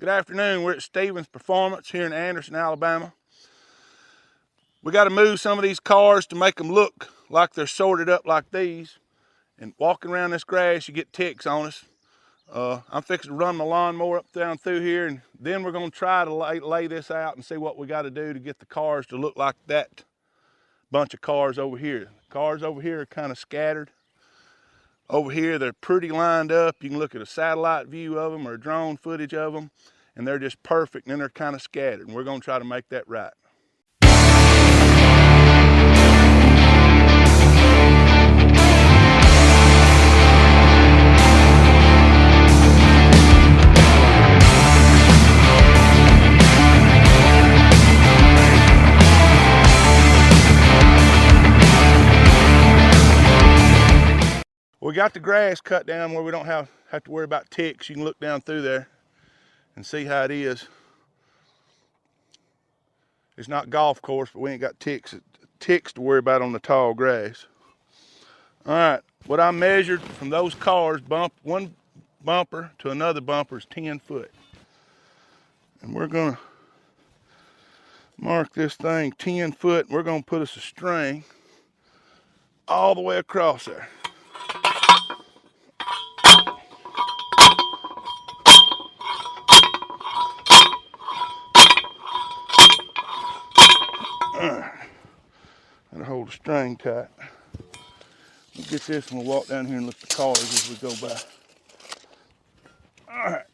Good afternoon. We're at Stevens Performance here in Anderson, Alabama. We got to move some of these cars to make them look like they're sorted up like these. And walking around this grass, you get ticks on us. I'm fixing to run my lawnmower up down through here, and then we're going to try to lay this out and see what we got to do to get the cars to look like that bunch of cars over here. The cars over here are kind of scattered. Over here, they're pretty lined up. You can look at a satellite view of them or drone footage of them, and they're just perfect, and then they're kind of scattered. And we're going to try to make that right. We got the grass cut down where we don't have to worry about ticks. You can look down through there and see how it is. It's not golf course, but we ain't got ticks to worry about on the tall grass. All right, what I measured from those cars, one bumper to another bumper is 10 foot. And we're gonna mark this thing 10 foot. And we're gonna put us a string all the way across there. Gotta hold the string tight. We'll get this and we'll walk down here and look at the cars as we go by. All right.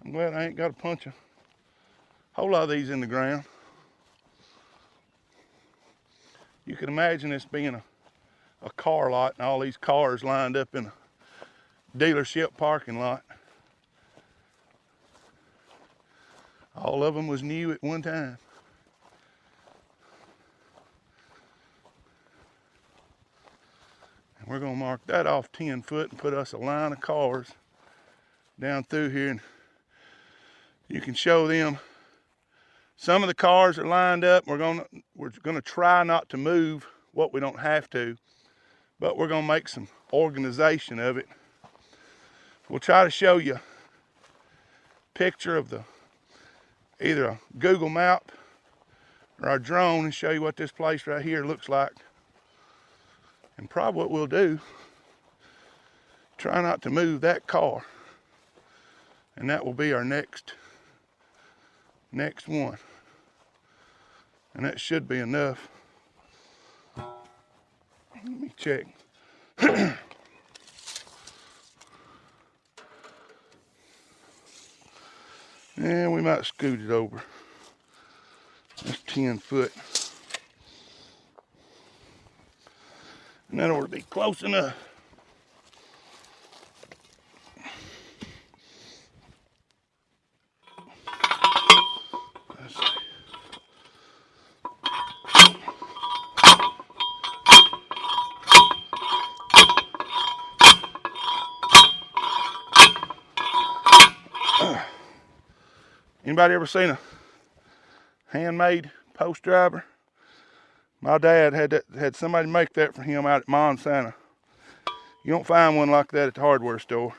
I'm glad I ain't got to punch a whole lot of these in the ground. You can imagine this being a car lot and all these cars lined up in a dealership parking lot. All of them was new at one time. And we're gonna mark that off 10 foot and put us a line of cars down through here, and you can show them. Some of the cars are lined up. We're gonna try not to move what we don't have to, but we're gonna make some organization of it. We'll try to show you a picture of either a Google map or our drone and show you what this place right here looks like. And probably what we'll do, try not to move that car. And that will be our next one. And that should be enough. Let me check. And we might scoot it over. That's 10 foot. And that ought to be close enough. Let's see. Anybody ever seen a handmade post driver? My dad had somebody make that for him out at Montana. You don't find one like that at the hardware store.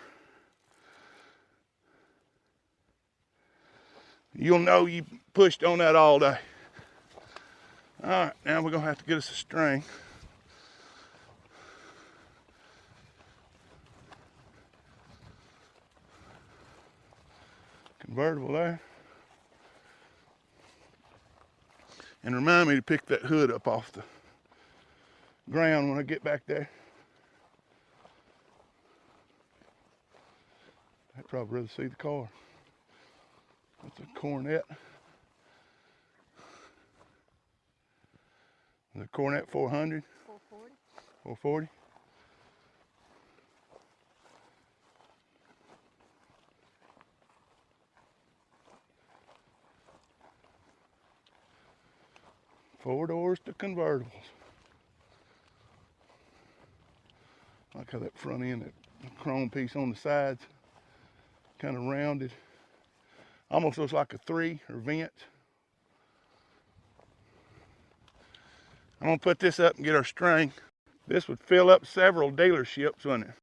You'll know you pushed on that all day. All right, now we're gonna have to get us a string. Convertible there. And remind me to pick that hood up off the ground when I get back there. I'd probably rather see the car. That's a Cornet. The Cornet 400? 440. 440? Four doors to convertibles. I like how that front end, that chrome piece on the sides, kind of rounded. Almost looks like a 3 or vent. I'm gonna put this up and get our string. This would fill up several dealerships, wouldn't it?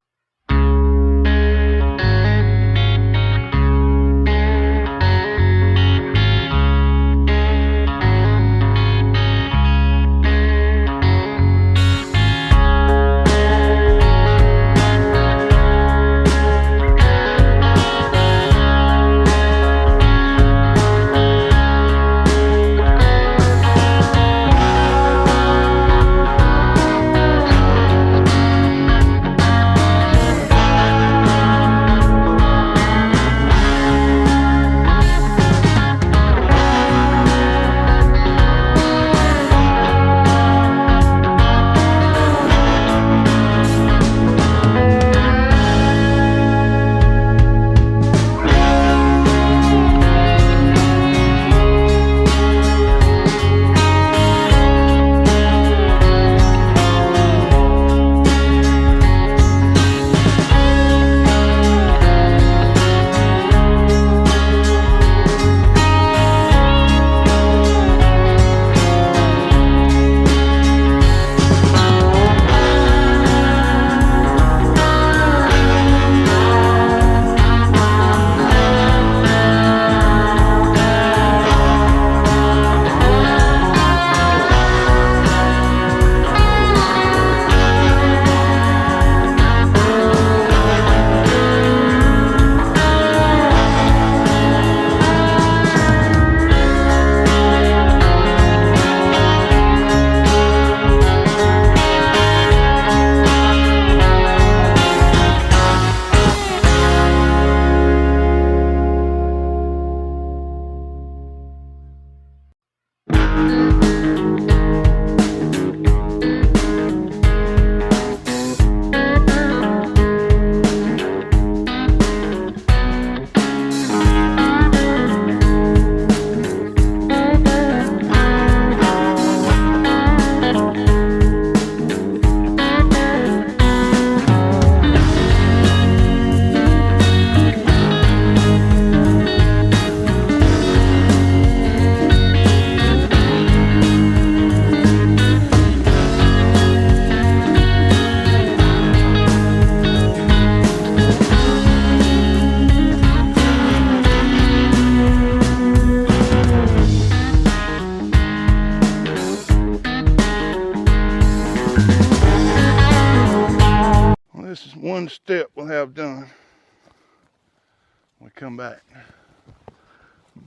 we come back.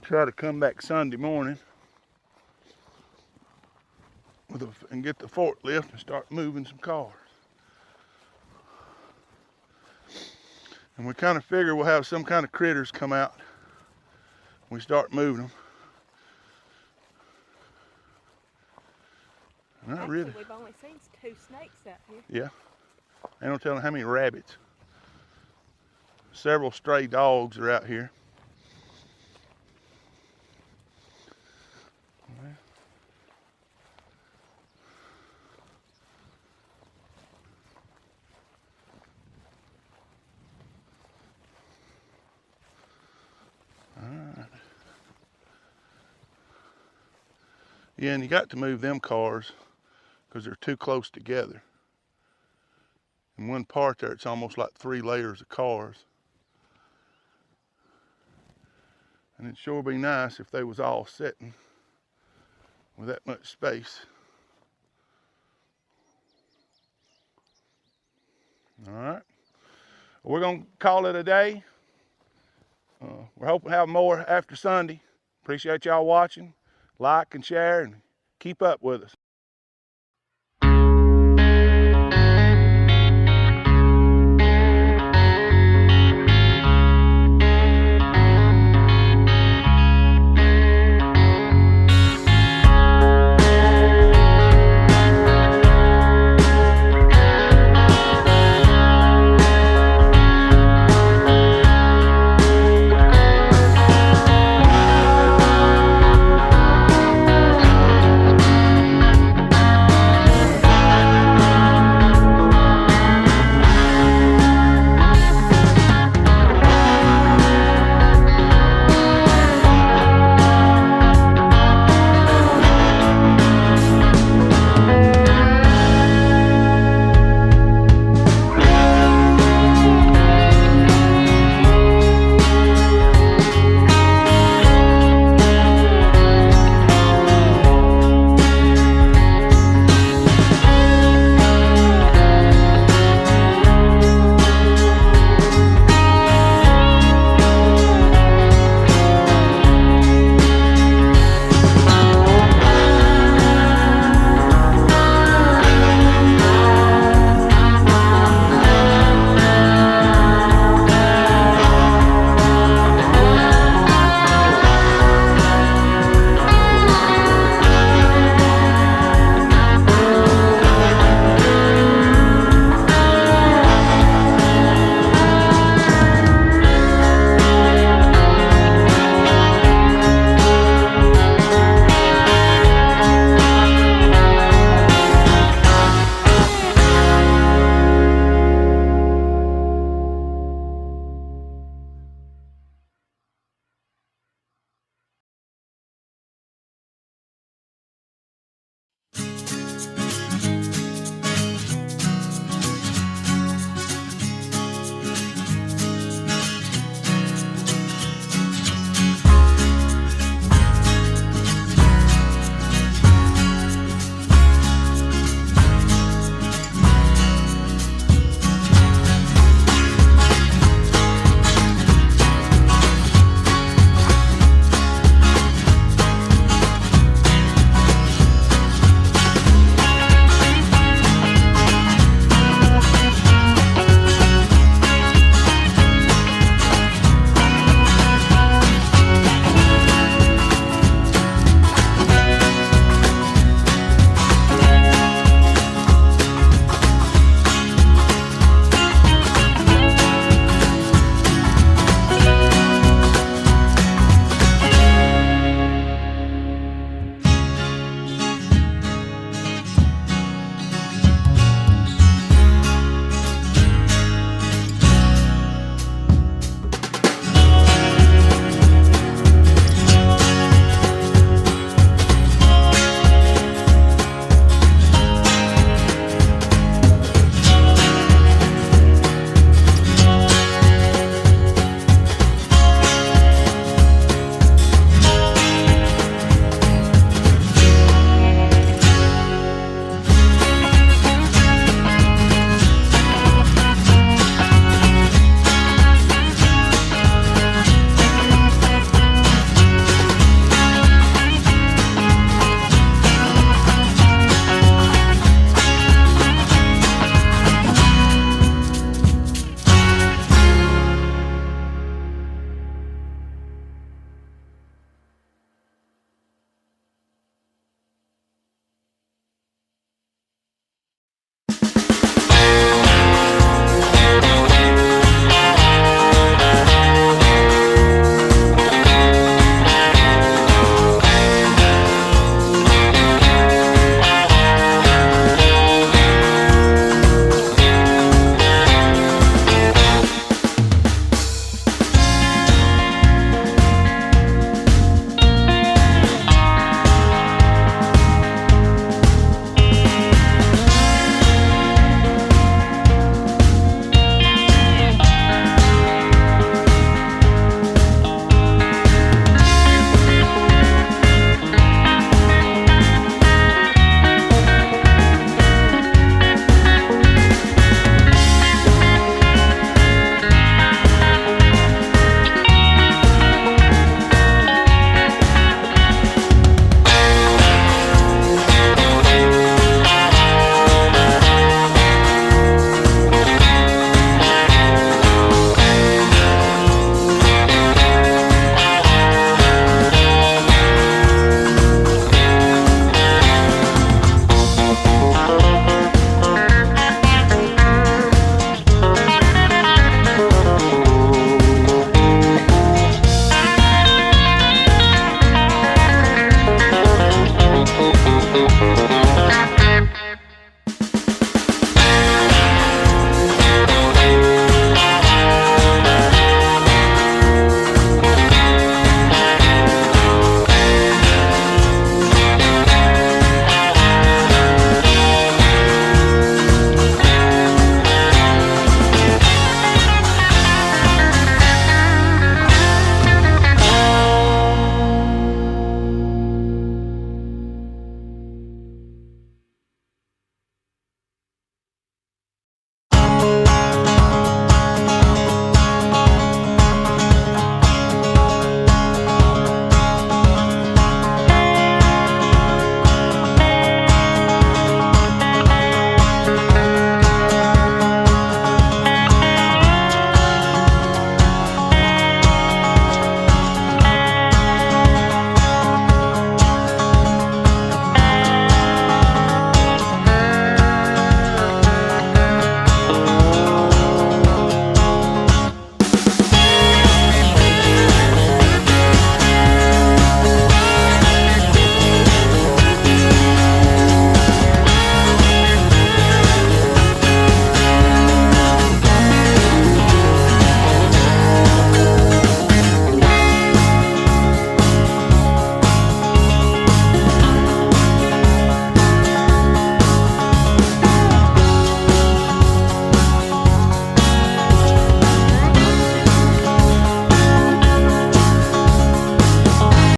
Try to come back Sunday morning and get the forklift and start moving some cars. And we kind of figure we'll have some kind of critters come out when we start moving them. Not Actually, really. we've only seen 2 snakes out here. Yeah. I don't tell them how many rabbits. Several stray dogs are out here. Yeah, and you got to move them cars because they're too close together. In one part there, it's almost like 3 layers of cars. And it'd sure be nice if they was all sitting with that much space. All right. We're going to call it a day. We're hoping to have more after Sunday. Appreciate y'all watching. Like and share and keep up with us.